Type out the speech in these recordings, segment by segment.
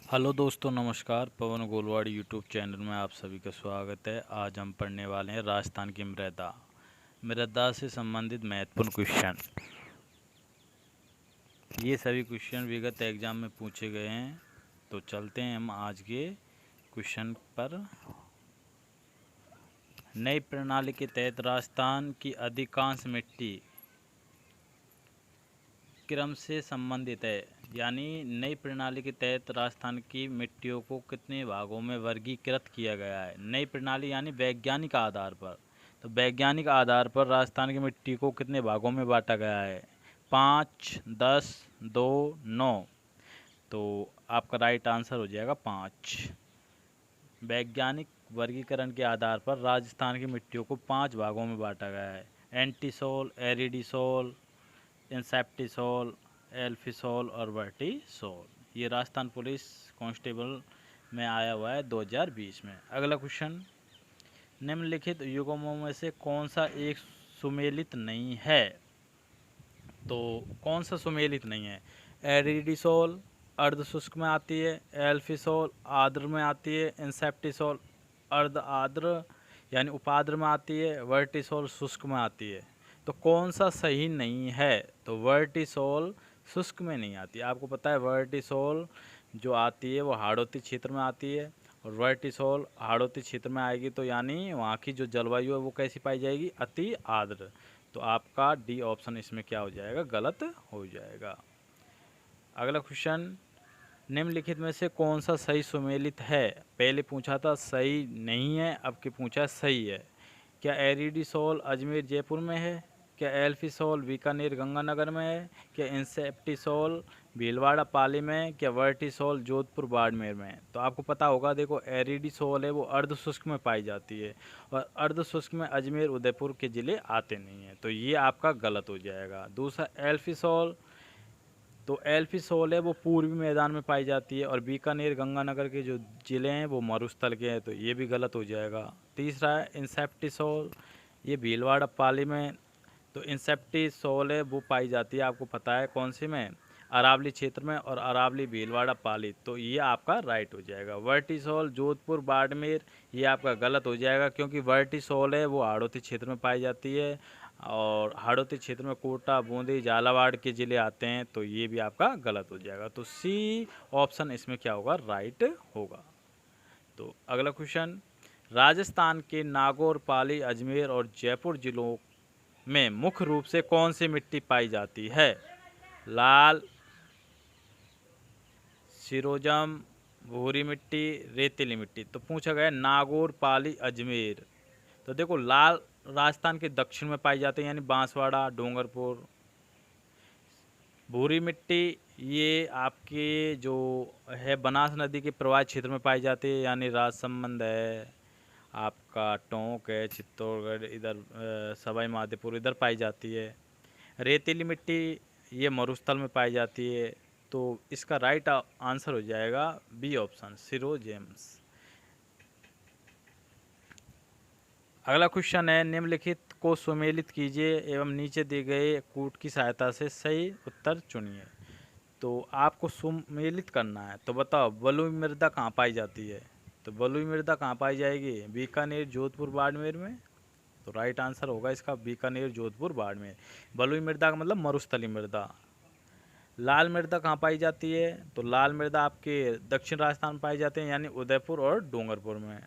Hello दोस्तों, नमस्कार। पवन गोलवाड़ी YouTube channel में आप सभी का स्वागत है। आज हम पढ़ने वाले हैं राजस्थान की मृदा मृदा से संबंधित महत्वपूर्ण क्वेश्चन। ये सभी क्वेश्चन विगत एग्जाम में पूछे गए हैं। तो चलते हैं हम आज के क्वेश्चन पर। नई प्रणाली के तहत राजस्थान की अधिकांश मिट्टी क्रम से संबंधित है। यानी नई प्रणाली के तहत राजस्थान की मिट्टियों को कितने भागों में वर्गीकृत किया गया है। नई प्रणाली यानी वैज्ञानिक आधार पर। तो वैज्ञानिक आधार पर राजस्थान की मिट्टी को कितने भागों में बांटा गया है? 5, 10, 2, 9। तो आपका राइट आंसर हो जाएगा 5। वैज्ञानिक वर्गीकरण के आधार पर राजस्थान की मिट्टियों को 5 भागों में बांटा गया है। एंटीसोल, एरिडीसोल, इंसेप्टिसोल, एल्फिसोल और वर्टिसोल। ये राजस्थान पुलिस कांस्टेबल में आया हुआ है 2020 में। अगला क्वेश्चन, निम्नलिखित युग्मों में से कौन सा एक सुमेलित नहीं है? तो कौन सा सुमेलित नहीं है? एरिडिसोल अर्ध शुष्क में आती है, एल्फिसोल आर्द्र में आती है, इंसेप्टिसोल अर्ध आर्द्र यानी उपाद्र में आती है, वर्टिसोल शुष्क में आती है। तो कौन सा सही नहीं है? तो वर्टिसोल शुष्क में नहीं आती। आपको पता है वर्टिसोल जो आती है वो हाड़ौती क्षेत्र में आती है, और वर्टिसोल हाड़ौती क्षेत्र में आएगी तो यानी वहाँ की जो जलवायु है वो कैसी पाई जाएगी? अति आर्द्र। तो आपका डी ऑप्शन इसमें क्या हो जाएगा? गलत हो जाएगा। अगला क्वेश्चन, निम्नलिखित में से कौन सा सही सुमेलित है? पहले पूछा था सही नहीं है, अब की पूछा सही है। क्या एरिडीसोल अजमेर जयपुर में है? क्या एल्फिसोल बीकानेर गंगानगर में है? क्या इंसेप्टिसोल भीलवाड़ा पाली में? क्या वर्टिसोल जोधपुर बाड़मेर में है? तो आपको पता होगा, देखो एरिडीसोल है वो अर्ध शुष्क में पाई जाती है, और अर्ध शुष्क में अजमेर उदयपुर के ज़िले आते नहीं हैं, तो ये आपका गलत हो जाएगा। दूसरा एल्फिसोल, तो एल्फिसोल है वो पूर्वी मैदान में पाई जाती है, और बीकानेर गंगानगर के जो ज़िले हैं वो मरुस्थल के हैं, तो ये भी गलत हो जाएगा। तीसरा है इंसेप्टिसोल, ये भीलवाड़ा पाली में। तो इंसेप्टिसोल है वो पाई जाती है, आपको पता है कौन सी में? अरावली क्षेत्र में, और अरावली भीलवाड़ा पाली, तो ये आपका राइट हो जाएगा। वर्टिसोल जोधपुर बाड़मेर, ये आपका गलत हो जाएगा, क्योंकि वर्टिसोल है वो हाड़ौती क्षेत्र में पाई जाती है, और हाड़ौती क्षेत्र में कोटा, बूंदी, झालावाड़ के ज़िले आते हैं, तो ये भी आपका गलत हो जाएगा। तो सी ऑप्शन इसमें क्या होगा? राइट होगा। तो अगला क्वेश्चन, राजस्थान के नागौर, पाली, अजमेर और जयपुर जिलों में मुख्य रूप से कौन सी मिट्टी पाई जाती है? लाल, सिरोजम, भूरी मिट्टी, रेतीली मिट्टी। तो पूछा गया नागौर, पाली, अजमेर। तो देखो लाल राजस्थान के दक्षिण में पाई जाती है, यानी बांसवाड़ा, डूंगरपुर। भूरी मिट्टी ये आपके जो है बनास नदी के प्रवाह क्षेत्र में पाई जाती है, यानी राजसमंद है, आपका टोंक है, चित्तौड़गढ़, इधर सवाई माधोपुर इधर पाई जाती है। रेतीली मिट्टी ये मरुस्थल में पाई जाती है। तो इसका राइट आंसर हो जाएगा बी ऑप्शन, सिरोजेम्स। अगला क्वेश्चन है, निम्नलिखित को सुमेलित कीजिए एवं नीचे दिए गए कूट की सहायता से सही उत्तर चुनिए। तो आपको सुमेलित करना है, तो बताओ बलुई मृदा कहाँ पाई जाती है? तो बलुई मृदा कहाँ पाई जाएगी? बीकानेर, जोधपुर, बाड़मेर में। तो राइट आंसर होगा इसका बीकानेर, जोधपुर, बाड़मेर। बलुई मृदा का मतलब मरुस्थलीय मृदा। लाल मृदा कहाँ पाई जाती है? तो लाल मृदा आपके दक्षिण राजस्थान में पाई जाते हैं, यानी उदयपुर और डूंगरपुर में।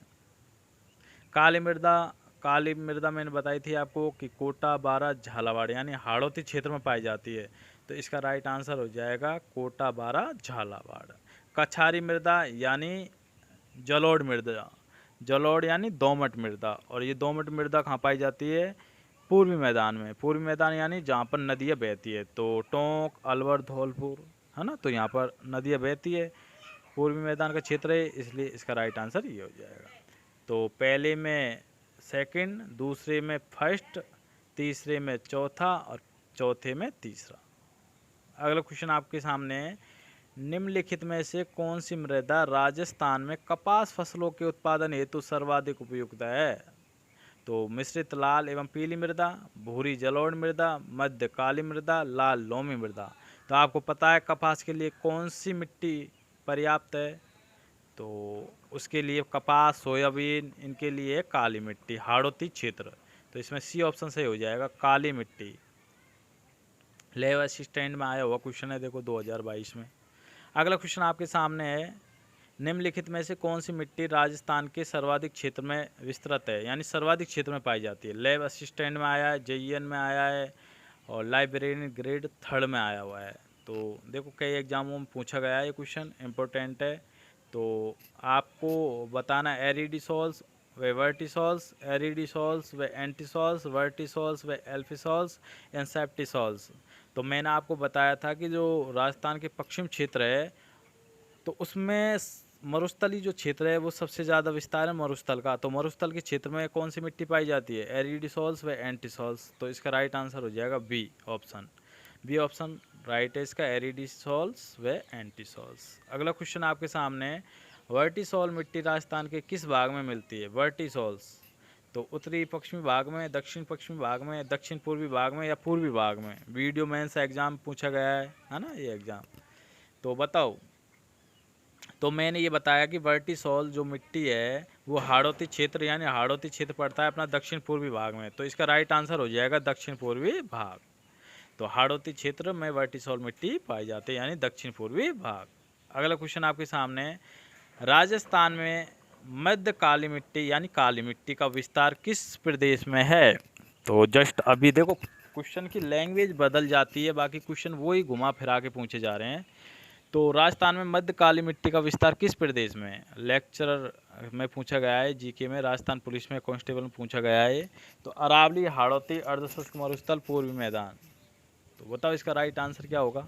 काली मृदा, काली मृदा मैंने बताई थी आपको कि कोटा, बारा, झालावाड़ यानी हाड़ौती क्षेत्र में पाई जाती है, तो इसका राइट आंसर हो जाएगा कोटा, बारा, झालावाड़। कछारी मृदा यानी जलोढ़ मृदा, जलोढ़ यानी दोमट मृदा, और ये दोमट मृदा कहाँ पाई जाती है? पूर्वी मैदान में। पूर्वी मैदान यानी जहाँ पर नदियाँ बहती है, तो टोंक, अलवर, धौलपुर, है ना, तो यहाँ पर नदियाँ बहती है, पूर्वी मैदान का क्षेत्र है, इसलिए इसका राइट आंसर ये हो जाएगा। तो पहले में सेकंड, दूसरे में फर्स्ट, तीसरे में चौथा, और चौथे में तीसरा। अगला क्वेश्चन आपके सामने है, निम्नलिखित में से कौन सी मृदा राजस्थान में कपास फसलों के उत्पादन हेतु सर्वाधिक उपयुक्त है? तो मिश्रित लाल एवं पीली मृदा, भूरी जलोढ़ मृदा, मध्य काली मृदा, लाल लोमी मृदा। तो आपको पता है कपास के लिए कौन सी मिट्टी पर्याप्त है? तो उसके लिए कपास, सोयाबीन, इनके लिए काली मिट्टी, हाड़ौती क्षेत्र। तो इसमें सी ऑप्शन सही हो जाएगा, काली मिट्टी। लैब असिस्टेंट में आया हुआ क्वेश्चन है, देखो 2022 में। अगला क्वेश्चन आपके सामने है, निम्नलिखित में से कौन सी मिट्टी राजस्थान के सर्वाधिक क्षेत्र में विस्तृत है, यानी सर्वाधिक क्षेत्र में पाई जाती है। लैब असिस्टेंट में आया है, जेईएन में आया है, और लाइब्रेरियन ग्रेड 3 में आया हुआ है। तो देखो कई एग्जामों में पूछा गया है ये क्वेश्चन, इम्पोर्टेंट है। तो आपको बताना एरिडिसोल्स व वर्टिसोल्स, एरिडिसोल्स व एंटीसोल्स, वर्टिसोल्स व एल्फिसोल्स, इंसेप्टिसोल्स। तो मैंने आपको बताया था कि जो राजस्थान के पश्चिम क्षेत्र है, तो उसमें मरुस्थली जो क्षेत्र है वो सबसे ज़्यादा विस्तार है मरुस्थल का। तो मरुस्थल के क्षेत्र में कौन सी मिट्टी पाई जाती है, एरिडिसोल्स व एंटीसोल्स। तो इसका राइट आंसर हो जाएगा B option. B option right है इसका, एरिडिसोल्स व एंटीसोल्स। अगला क्वेश्चन आपके सामने, वर्टिसोल मिट्टी राजस्थान के किस भाग में मिलती है। वर्टिसोल्स, तो उत्तरी पश्चिमी भाग में, दक्षिण पश्चिमी भाग में, दक्षिण पूर्वी भाग में, या पूर्वी भाग में। वीडियो मेंस एग्जाम पूछा गया है ना ये एग्जाम। तो बताओ। तो मैंने ये बताया कि वर्टिसोल जो मिट्टी है वो हाड़ौती क्षेत्र, यानी हाड़ौती क्षेत्र पड़ता है अपना दक्षिण पूर्वी भाग में। तो इसका राइट आंसर हो जाएगा दक्षिण पूर्वी भाग। तो हाड़ौती क्षेत्र में वर्टिसोल मिट्टी पाई जाती है, यानी दक्षिण पूर्वी भाग। अगला क्वेश्चन आपके सामने, राजस्थान में मध्य काली मिट्टी यानी काली मिट्टी का विस्तार किस प्रदेश में है। तो जस्ट अभी देखो क्वेश्चन की लैंग्वेज बदल जाती है, बाकी क्वेश्चन वही घुमा फिरा के पूछे जा रहे हैं। तो राजस्थान में मध्य काली मिट्टी का विस्तार किस प्रदेश में है। लेक्चरर में पूछा गया है, जीके में, राजस्थान पुलिस में, कांस्टेबल में पूछा गया है। तो अरावली, हाड़ौती, अर्धशुष्क मरुस्थल, पूर्वी मैदान। तो बताओ इसका राइट आंसर क्या होगा।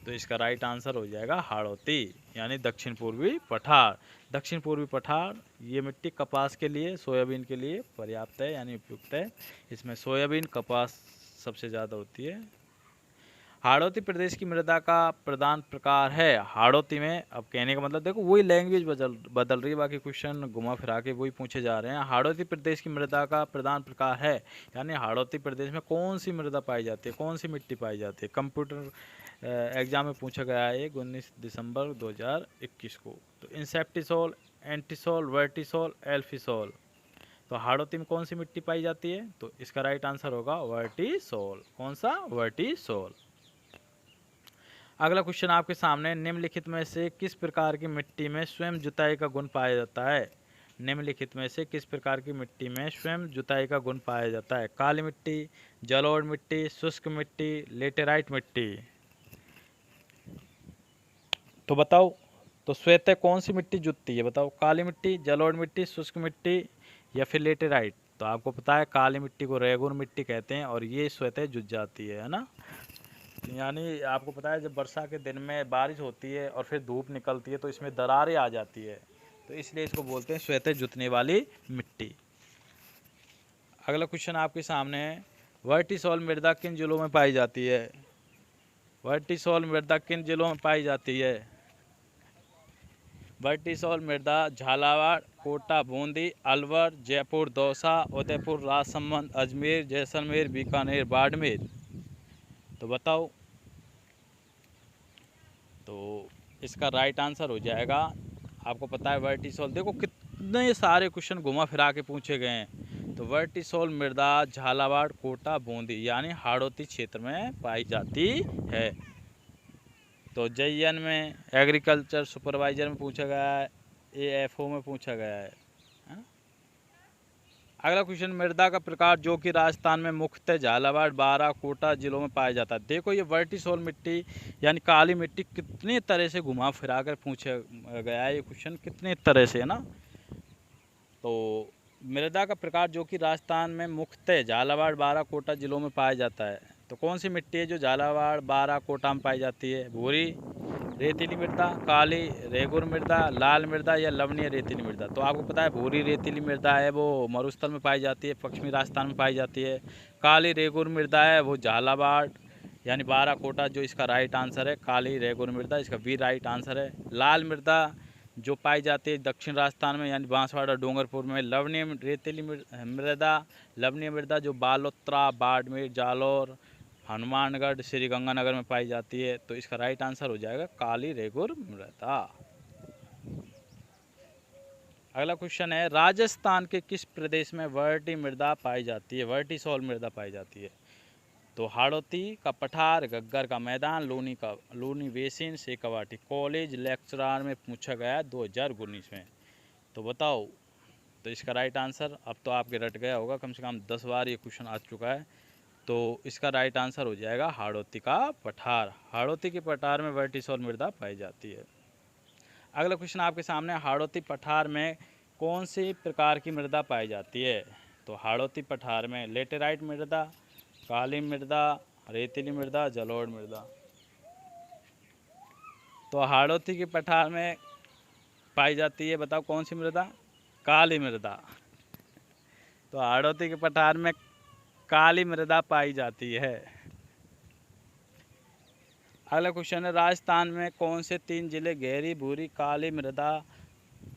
तो इसका राइट आंसर हो जाएगा हाड़ौती, यानी दक्षिण पूर्वी पठार। दक्षिण पूर्वी पठार ये मिट्टी कपास के लिए, सोयाबीन के लिए पर्याप्त है, यानी उपयुक्त है। इसमें सोयाबीन, कपास सबसे ज़्यादा होती है। हाड़ौती प्रदेश की मृदा का प्रधान प्रकार है। हाड़ौती में, अब कहने का मतलब देखो वही लैंग्वेज बदल रही है, बाकी क्वेश्चन घुमा फिरा के वही पूछे जा रहे हैं। हाड़ौती प्रदेश की मृदा का प्रधान प्रकार है, यानी हाड़ौती प्रदेश में कौन सी मृदा पाई जाती है, कौन सी मिट्टी पाई जाती है। कंप्यूटर एग्जाम में पूछा गया है 19 दिसंबर 2021 को। तो इंसेप्टिसोल, एंटीसोल, वर्टिसोल, एल्फिसोल। तो हाड़ौती में कौन सी मिट्टी पाई जाती है। तो इसका राइट आंसर होगा वर्टिसोल। कौन सा, वर्टिसोल। अगला क्वेश्चन आपके सामने, निम्नलिखित में से किस प्रकार की मिट्टी में स्वयं जुताई का गुण पाया जाता है। निम्नलिखित में से किस प्रकार की मिट्टी में स्वयं जुताई का गुण पाया जाता है। काली मिट्टी, जलोढ़ मिट्टी, शुष्क मिट्टी, लेटेराइट मिट्टी। तो बताओ, तो स्वतः कौन सी मिट्टी जुतती है, बताओ। काली मिट्टी, जलोढ़ मिट्टी, शुष्क मिट्टी, या फिर लेटेराइट। तो आपको पता है काली मिट्टी को रेगुर मिट्टी कहते हैं, और ये स्वतः जुत जाती है ना। यानी आपको पता है जब वर्षा के दिन में बारिश होती है और फिर धूप निकलती है तो इसमें दरारें आ जाती है, तो इसलिए इसको बोलते हैं स्वतः जुतने वाली मिट्टी। अगला क्वेश्चन आपके सामने है, वर्टिसोल मृदा किन जिलों में पाई जाती है। वर्टिसोल मृदा किन जिलों में पाई जाती है। वर्टिसोल मृदा झालावाड़, कोटा, बूंदी, अलवर, जयपुर, दौसा, उदयपुर, राजसमंद, अजमेर, जैसलमेर, बीकानेर, बाड़मेर। तो बताओ। तो इसका राइट आंसर हो जाएगा, आपको पता है वर्टिसोल। देखो कितने सारे क्वेश्चन घुमा फिरा के पूछे गए हैं। तो वर्टिसोल मृदा झालावाड़, कोटा, बूंदी, यानी हाड़ौती क्षेत्र में पाई जाती है। तो जेईएन में, एग्रीकल्चर सुपरवाइजर में पूछा गया है, एएफओ में पूछा गया है। अगला क्वेश्चन, मृदा का प्रकार जो कि राजस्थान में मुख्यतः झालावाड़, बारां, कोटा जिलों में पाया जाता है। देखो ये वर्टिसोल मिट्टी यानी काली मिट्टी कितने तरह से घुमा फिरा कर पूछा गया है, ये क्वेश्चन कितने तरह से है ना। तो मृदा का प्रकार जो कि राजस्थान में मुख्यतः झालावाड़, बारां, कोटा जिलों में पाया जाता है। तो कौन सी मिट्टी है जो झालावाड़, बारां, कोटा में पाई जाती है। भूरी रेतीली मृदा, काली रेगुर मृदा, लाल मृदा, या लवणीय रेतीली मृदा। तो आपको पता है भूरी रेतीली मृदा है वो मरुस्थल में पाई जाती है, पश्चिमी राजस्थान में पाई जाती है। काली रेगुर मृदा है वो झालावाड़ यानी बारां, कोटा, जो इसका राइट आंसर है काली रेगुर मृदा, इसका भी राइट आंसर है। लाल मृदा जो पाई जाती है दक्षिण राजस्थान में यानी बांसवाड़ा, डूंगरपुर में। लवणीय रेतीली मृदा, लवणीय मृदा जो बालोतरा, बाड़मेर, जालौर, हनुमानगढ़, श्रीगंगानगर में पाई जाती है। तो इसका राइट आंसर हो जाएगा काली रेगुर मृदा। अगला क्वेश्चन है, राजस्थान के किस प्रदेश में वर्टी मृदा पाई जाती है, वर्टी सॉल मृदा पाई जाती है? तो हाड़ौती का पठार, गग्गर का मैदान, Luni basin, Shekhawati. College lecturer में पूछा गया 2019 में। तो बताओ, तो इसका राइट आंसर, अब तो आपके रट गया होगा, कम से कम 10 बार ये क्वेश्चन आ चुका है। तो इसका राइट आंसर हो जाएगा हाड़ौती का पठार। हाड़ौती के पठार में वर्टिसॉल मृदा पाई जाती है। अगला क्वेश्चन आपके सामने, हाड़ौती पठार में कौन सी प्रकार की मृदा पाई जाती है? तो हाड़ौती पठार में लेटेराइट मृदा, काली मृदा, रेतीली मृदा, जलोढ़ मृदा। तो हाड़ौती के पठार में पाई जाती है, बताओ कौन सी मृदा? काली मृदा। तो हाड़ौती के पठार में काली मृदा पाई जाती है। अगला क्वेश्चन है, राजस्थान में कौन से 3 जिले गहरी भूरी काली मृदा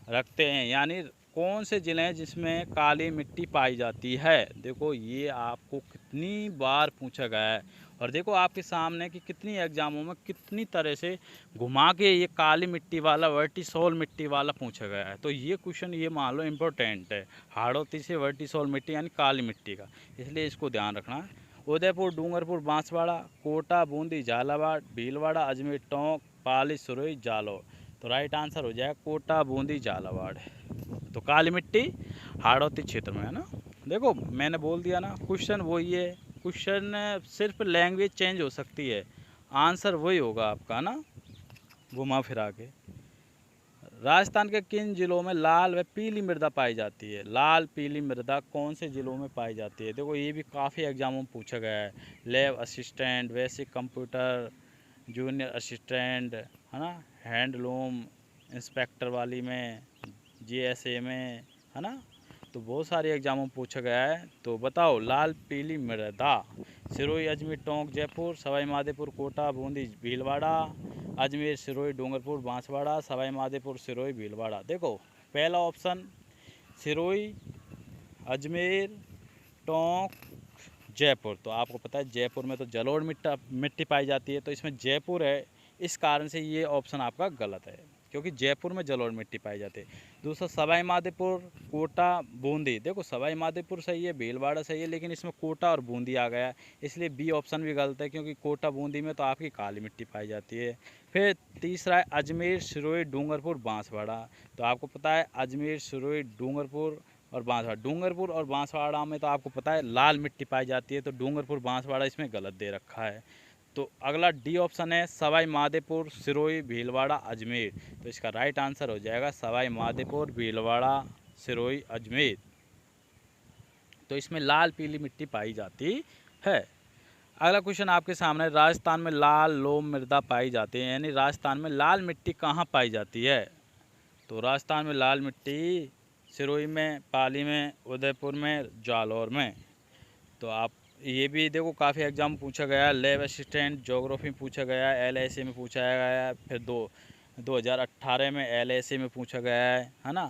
रखते हैं? यानी कौन से जिले हैं जिसमें काली मिट्टी पाई जाती है? देखो, ये आपको कितनी बार पूछा गया है, और देखो आपके सामने कि कितनी एग्जामों में कितनी तरह से घुमा के ये काली मिट्टी वाला, वर्टिसॉल मिट्टी वाला पूछा गया है। तो ये क्वेश्चन, ये मान लो इम्पोर्टेंट है, हाड़ौती से वर्टिसॉल मिट्टी यानी काली मिट्टी का, इसलिए इसको ध्यान रखना है। उदयपुर, डूंगरपुर, बांसवाड़ा, कोटा, बूंदी, झालावाड़, भीलवाड़ा, अजमेर, टोंक, पाली, सुरई, जालौर। तो राइट आंसर हो जाएगा कोटा, बूंदी, झालावाड़। तो काली मिट्टी हाड़ौती क्षेत्र में है ना। देखो मैंने बोल दिया ना, क्वेश्चन वही है, क्वेश्चन सिर्फ लैंग्वेज चेंज हो सकती है, आंसर वही होगा आपका ना, घुमा फिरा के। राजस्थान के किन जिलों में लाल व पीली मृदा पाई जाती है? लाल पीली मृदा कौन से जिलों में पाई जाती है? देखो ये भी काफ़ी एग्जामों में पूछा गया है। Lab assistant, basic computer, junior assistant, है ना, हैंडलूम इंस्पेक्टर वाली में, जीएसए में, है ना। तो बहुत सारे एग्जामों में पूछा गया है। तो बताओ, लाल पीली मृदा सिरोही, अजमेर, टोंक, जयपुर, सवाई माधोपुर, कोटा, बूंदी, भीलवाड़ा, अजमेर, सिरोही, डूंगरपुर, बांसवाड़ा, सवाई माधोपुर, सिरोही, भीलवाड़ा। देखो पहला ऑप्शन सिरोही, अजमेर, टोंक, जयपुर। तो आपको पता है जयपुर में तो जलोढ़ मिट्टी पाई जाती है, तो इसमें जयपुर है, इस कारण से ये ऑप्शन आपका गलत है, क्योंकि जयपुर में जलोढ़ मिट्टी पाई जाती है। दूसरा सवाई माधोपुर, कोटा, बूंदी। देखो सवाई माधोपुर सही है, भीलवाड़ा सही है, लेकिन इसमें कोटा और बूंदी आ गया, इसलिए बी ऑप्शन भी गलत है, क्योंकि कोटा बूंदी में तो आपकी काली मिट्टी पाई जाती है। फिर तीसरा है अजमेर, सिरोही, डूंगरपुर, बांसवाड़ा। तो आपको पता है अजमेर, सिरोही, डूंगरपुर और बांसवाड़ा, डूंगरपुर और बांसवाड़ा में तो आपको पता है लाल मिट्टी पाई जाती है, तो डूंगरपुर बांसवाड़ा इसमें गलत दे रखा है। तो अगला डी ऑप्शन है सवाई माधोपुर, सिरोही, भीलवाड़ा, अजमेर। तो इसका राइट आंसर हो जाएगा सवाई माधोपुर, भीलवाड़ा, सिरोही, अजमेर। तो इसमें लाल पीली मिट्टी पाई जाती है। अगला क्वेश्चन आपके सामने, राजस्थान में लाल लोम मृदा पाई जाती है, यानी राजस्थान में लाल मिट्टी कहाँ पाई जाती है? तो राजस्थान में लाल मिट्टी सिरोही में, पाली में, उदयपुर में, जालौर में। तो आप ये भी देखो काफ़ी एग्जाम पूछा गया, लैब असिस्टेंट ज्योग्राफी में पूछा गया, एलएसी में पूछा गया है, फिर 2018 में एलएसी में पूछा गया है ना,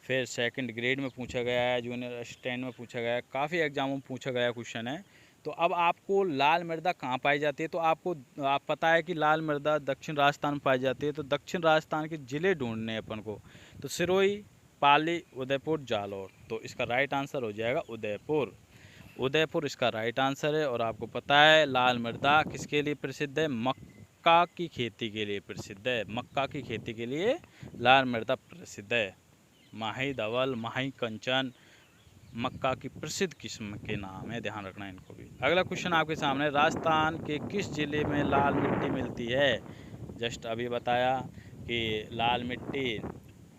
फिर सेकंड ग्रेड में पूछा गया है, जूनियर असिस्टेंट में पूछा गया है, काफ़ी एग्जामों में पूछा गया क्वेश्चन है। तो अब आपको लाल मृदा कहाँ पाई जाती है, तो आप पता है कि लाल मृदा दक्षिण राजस्थान में पाई जाती है। तो दक्षिण राजस्थान के ज़िले ढूंढने हैं अपन को, तो सिरोही, पाली, उदयपुर, जालौर। तो इसका राइट आंसर हो जाएगा उदयपुर। उदयपुर इसका राइट आंसर है। और आपको पता है लाल मृदा किसके लिए प्रसिद्ध है? मक्का की खेती के लिए प्रसिद्ध है। मक्का की खेती के लिए लाल मृदा प्रसिद्ध है। माही धवल, माही कंचन मक्का की प्रसिद्ध किस्म के नाम है, ध्यान रखना इनको भी। अगला क्वेश्चन आपके सामने, राजस्थान के किस जिले में लाल मिट्टी मिलती है? जस्ट अभी बताया कि लाल मिट्टी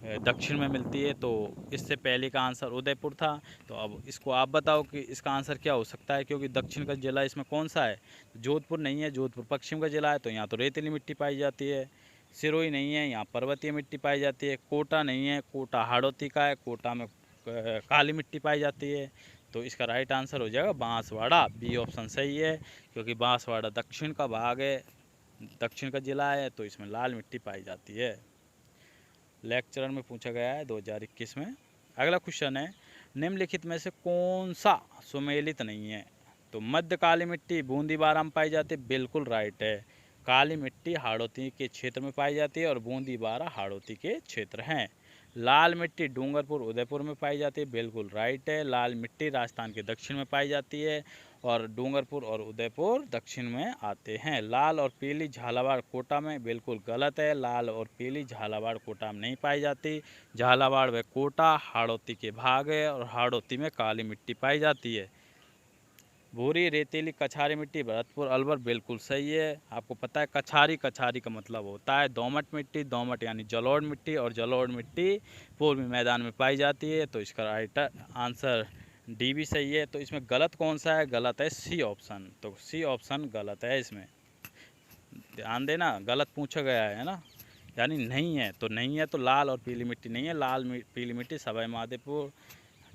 दक्षिण में मिलती है, तो इससे पहले का आंसर उदयपुर था। तो अब इसको आप बताओ कि इसका आंसर क्या हो सकता है, क्योंकि दक्षिण का जिला इसमें कौन सा है? जोधपुर नहीं है, जोधपुर पश्चिम का जिला है, तो यहाँ तो रेतीली मिट्टी पाई जाती है। सिरोही नहीं है, यहाँ पर्वतीय मिट्टी पाई जाती है। कोटा नहीं है, कोटा हाड़ौती का है, कोटा में काली मिट्टी पाई जाती है। तो इसका राइट आंसर हो जाएगा बांसवाड़ा। बी ऑप्शन सही है, क्योंकि बांसवाड़ा दक्षिण का भाग है, दक्षिण का जिला है, तो इसमें लाल मिट्टी पाई जाती है। लेक्चरर में पूछा गया है 2021 में। अगला क्वेश्चन है, निम्नलिखित में से कौन सा सुमेलित नहीं है? तो मध्य काली मिट्टी बूंदी बारा में पाई जाती है, बिल्कुल राइट है। काली मिट्टी हाड़ौती के क्षेत्र में पाई जाती है और बूंदी बारा हाड़ौती के क्षेत्र हैं। लाल मिट्टी डूंगरपुर उदयपुर में पाई जाती है, बिल्कुल राइट है। लाल मिट्टी राजस्थान के दक्षिण में पाई जाती है और डूंगरपुर और उदयपुर दक्षिण में आते हैं। लाल और पीली झालावाड़ कोटा में, बिल्कुल गलत है। लाल और पीली झालावाड़ कोटा में नहीं पाई जाती। झालावाड़ व कोटा हाड़ौती के भाग है और हाड़ौती में काली मिट्टी पाई जाती है। भूरी रेतीली कछारी मिट्टी भरतपुर अलवर, बिल्कुल सही है। आपको पता है कछारी, कछारी का मतलब होता है दोमट मिट्टी, दोमट यानी जलोढ़ मिट्टी, और जलोढ़ मिट्टी पूर्वी मैदान में पाई जाती है। तो इसका राइट आंसर डी भी सही है। तो इसमें गलत कौन सा है? गलत है सी ऑप्शन। तो सी ऑप्शन गलत है। इसमें ध्यान देना, गलत पूछा गया है ना, यानी नहीं है तो नहीं है। तो लाल और पीली मिट्टी नहीं है। लाल पीली मिट्टी सवाई माधोपुर,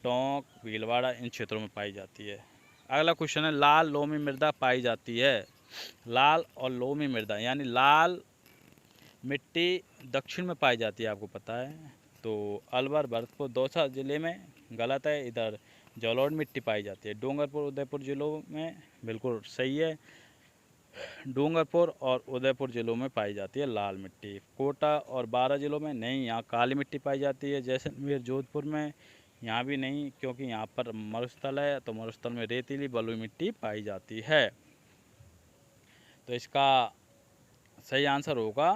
टोंक, भीलवाड़ा इन क्षेत्रों में पाई जाती है। अगला क्वेश्चन है, लाल लोमी मृदा पाई जाती है। लाल और लोमी मृदा यानी लाल मिट्टी दक्षिण में पाई जाती है, आपको पता है। तो अलवर, भरतपुर, दौसा जिले में गलत है। इधर जलोढ़ मिट्टी पाई जाती है। डूंगरपुर, उदयपुर जिलों में बिल्कुल सही है। डूंगरपुर और उदयपुर जिलों में पाई जाती है लाल मिट्टी। कोटा और 12 जिलों में नहीं, यहाँ काली मिट्टी पाई जाती है। जैसलमेर, जोधपुर में यहाँ भी नहीं, क्योंकि यहाँ पर मरुस्थल है। तो मरुस्थल में रेतीली बलुई मिट्टी पाई जाती है। तो इसका सही आंसर होगा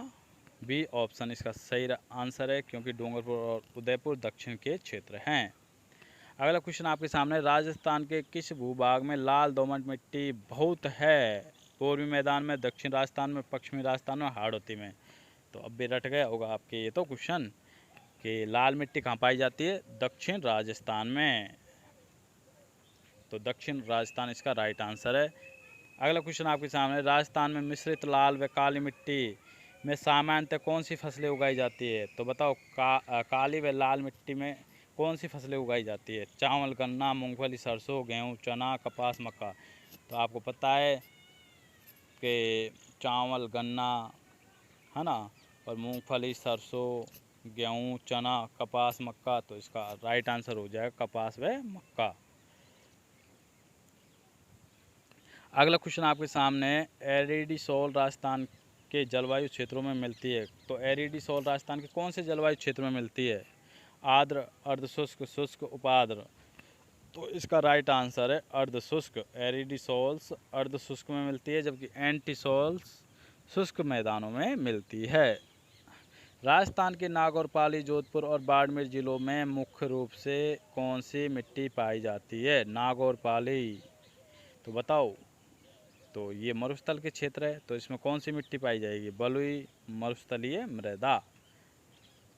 बी ऑप्शन, इसका सही आंसर है, क्योंकि डूंगरपुर और उदयपुर दक्षिण के क्षेत्र हैं। अगला क्वेश्चन आपके सामने, राजस्थान के किस भूभाग में लाल दोमट मिट्टी बहुत है? पूर्वी मैदान में, दक्षिण राजस्थान में, पश्चिमी राजस्थान में, हाड़ौती में। तो अब भी रट गया होगा आपके ये तो क्वेश्चन कि लाल मिट्टी कहाँ पाई जाती है? दक्षिण राजस्थान में। तो दक्षिण राजस्थान इसका राइट आंसर है। अगला क्वेश्चन आपके सामने, राजस्थान में मिश्रित लाल व काली मिट्टी में सामान्यतः कौन सी फसलें उगाई जाती है? तो बताओ, काली व लाल मिट्टी में कौन सी फसलें उगाई जाती है? चावल, गन्ना, मूंगफली, सरसों, गेहूं, चना, कपास, मक्का। तो आपको पता है कि चावल, गन्ना है ना, और मूंगफली, सरसों, गेहूं, चना, कपास, मक्का। तो इसका राइट आंसर हो जाएगा कपास व मक्का। अगला क्वेश्चन आपके सामने, एरिडीसोल राजस्थान के जलवायु क्षेत्रों में मिलती है। तो एरिडीसोल राजस्थान के कौन से जलवायु क्षेत्र में मिलती है? आर्द्र, अर्धशुष्क, शुष्क, उपाद्र। तो इसका राइट आंसर है अर्धशुष्क। एरिडीसोल्स अर्धशुष्क में मिलती है, जबकि एंटीसोल्स शुष्क मैदानों में मिलती है। राजस्थान के नागौर, पाली, जोधपुर और बाड़मेर जिलों में मुख्य रूप से कौन सी मिट्टी पाई जाती है? नागौर, पाली। तो बताओ, तो ये मरुस्थल के क्षेत्र है, तो इसमें कौन सी मिट्टी पाई जाएगी? बलुई मरुस्थलीय मृदा।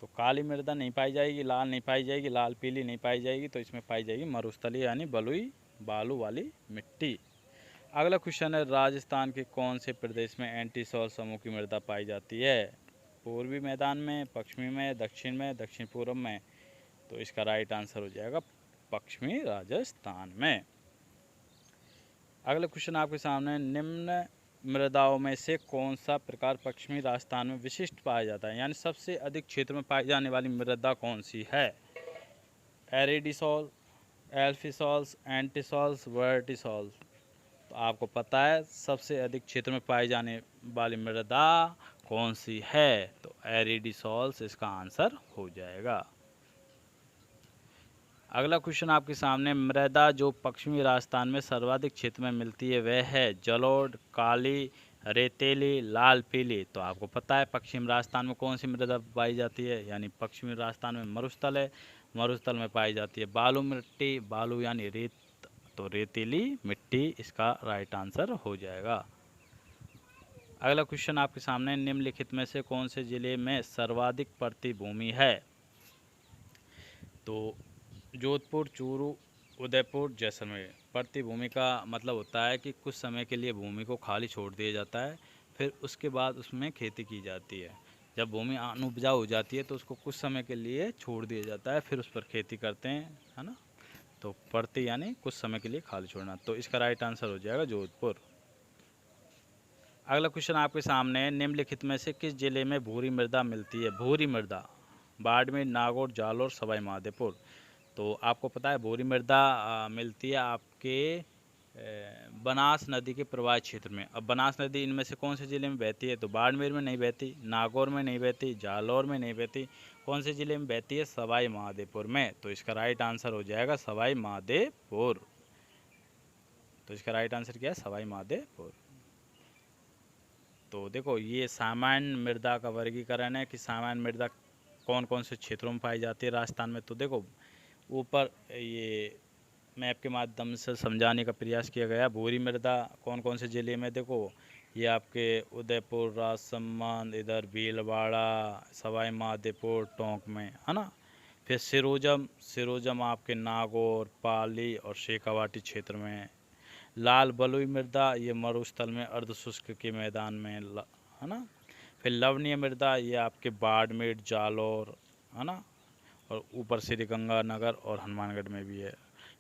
तो काली मृदा नहीं पाई जाएगी, लाल नहीं पाई जाएगी, लाल पीली नहीं पाई जाएगी। तो इसमें पाई जाएगी मरुस्थलीय यानी बलुई बालू वाली मिट्टी। अगला क्वेश्चन है, राजस्थान के कौन से प्रदेश में एंटीसोल समूह की मृदा पाई जाती है? पूर्वी मैदान में, पश्चिमी में, दक्षिण में, दक्षिण पूर्व में। तो इसका राइट आंसर हो जाएगा पश्चिमी राजस्थान में। अगला क्वेश्चन आपके सामने, निम्न मृदाओं में से कौन सा प्रकार पश्चिमी राजस्थान में विशिष्ट पाया जाता है, यानी सबसे अधिक क्षेत्र में पाई जाने वाली मृदा कौन सी है? एरिडीसोल, एल्फीसोल्स, एंटीसोल्स, वर्टिसोल्स। तो आपको पता है सबसे अधिक क्षेत्र में पाई जाने वाली मृदा कौन सी है? तो एरिडीसोल्स इसका आंसर हो जाएगा। अगला क्वेश्चन आपके सामने, मृदा जो पश्चिमी राजस्थान में सर्वाधिक क्षेत्र में मिलती है वह है जलोढ़, काली, रेतीली, लाल, पीली। तो आपको पता है पश्चिमी राजस्थान में कौन सी मृदा पाई जाती है? यानी पश्चिमी राजस्थान में मरुस्थल है, मरुस्थल में पाई जाती है बालू मिट्टी, बालू यानी रेत। तो रेतीली मिट्टी इसका राइट आंसर हो जाएगा। अगला क्वेश्चन आपके सामने, निम्नलिखित में से कौन से जिले में सर्वाधिक पड़ती भूमि है? तो जोधपुर, चूरू, उदयपुर, जैसलमेर। पड़ती भूमि का मतलब होता है कि कुछ समय के लिए भूमि को खाली छोड़ दिया जाता है, फिर उसके बाद उसमें खेती की जाती है। जब भूमि अनउपजाऊ हो जाती है तो उसको कुछ समय के लिए छोड़ दिया जाता है, फिर उस पर खेती करते हैं, है ना। तो पड़ती यानी कुछ समय के लिए खाली छोड़ना। तो इसका राइट आंसर हो जाएगा जोधपुर। अगला क्वेश्चन आपके सामने, निम्नलिखित में से किस जिले में भूरी मृदा मिलती है? भूरी मृदा, बाड़मेर, नागौर, जालौर, सवाई माधोपुर। तो आपको पता है भूरी मृदा मिलती है आपके बनास नदी के प्रवाह क्षेत्र में। अब बनास नदी इनमें से कौन से ज़िले में बहती है? तो बाड़मेर में नहीं बहती, नागौर में नहीं बहती, जालौर में नहीं बहती। कौन से ज़िले में बहती है? सवाई माधोपुर में। तो इसका राइट आंसर हो जाएगा सवाई माधोपुर। तो इसका राइट आंसर क्या है? सवाई माधोपुर। तो देखो ये सामान्य मृदा का वर्गीकरण है कि सामान्य मृदा कौन कौन से क्षेत्रों में पाई जाती है राजस्थान में। तो देखो ऊपर ये मैप के माध्यम से समझाने का प्रयास किया गया। भूरी मृदा कौन कौन से ज़िले में? देखो ये आपके उदयपुर, राजसमंद, इधर भीलवाड़ा, सवाई माधोपुर, टोंक में, है ना। फिर सिरोजम आपके नागौर, पाली और शेखावाटी क्षेत्र में। लाल बलुई मृदा ये मरुस्थल में अर्धशुष्क के मैदान में, है ना। फिर लवणीय मृदा ये आपके बाड़मेर, जालौर, है ना, और ऊपर श्रीगंगानगर और हनुमानगढ़ में भी है।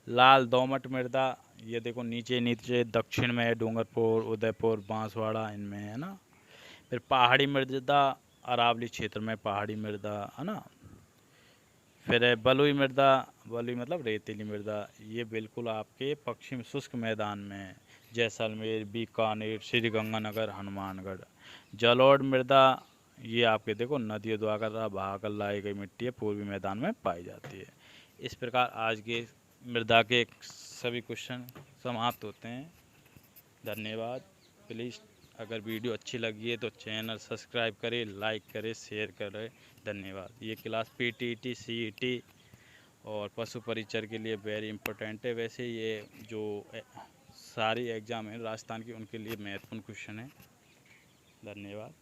लाल दोमट मृदा ये देखो नीचे नीचे दक्षिण में है, डूंगरपुर, उदयपुर, बांसवाड़ा इनमें, है ना। फिर पहाड़ी मृदा अरावली क्षेत्र में पहाड़ी मृदा, है ना। फिर है बलुई मृदा, बलुई मतलब रेतीली मृदा, ये बिल्कुल आपके पश्चिम शुष्क मैदान में है, जैसलमेर, बीकानेर, श्रीगंगानगर, हनुमानगढ़। जलोढ़ मृदा ये आपके देखो नदियों द्वारा बहाकर लाई गई मिट्टी है, पूर्वी मैदान में पाई जाती है। इस प्रकार आज के मृदा के सभी क्वेश्चन समाप्त होते हैं। धन्यवाद। प्लीज़ अगर वीडियो अच्छी लगी है तो चैनल सब्सक्राइब करें, लाइक करें, शेयर करें। धन्यवाद। ये क्लास पीटीटी, सीईटी और पशु परिचर के लिए वेरी इंपॉर्टेंट है। वैसे ये जो सारी एग्ज़ाम है राजस्थान की उनके लिए महत्वपूर्ण क्वेश्चन है। धन्यवाद।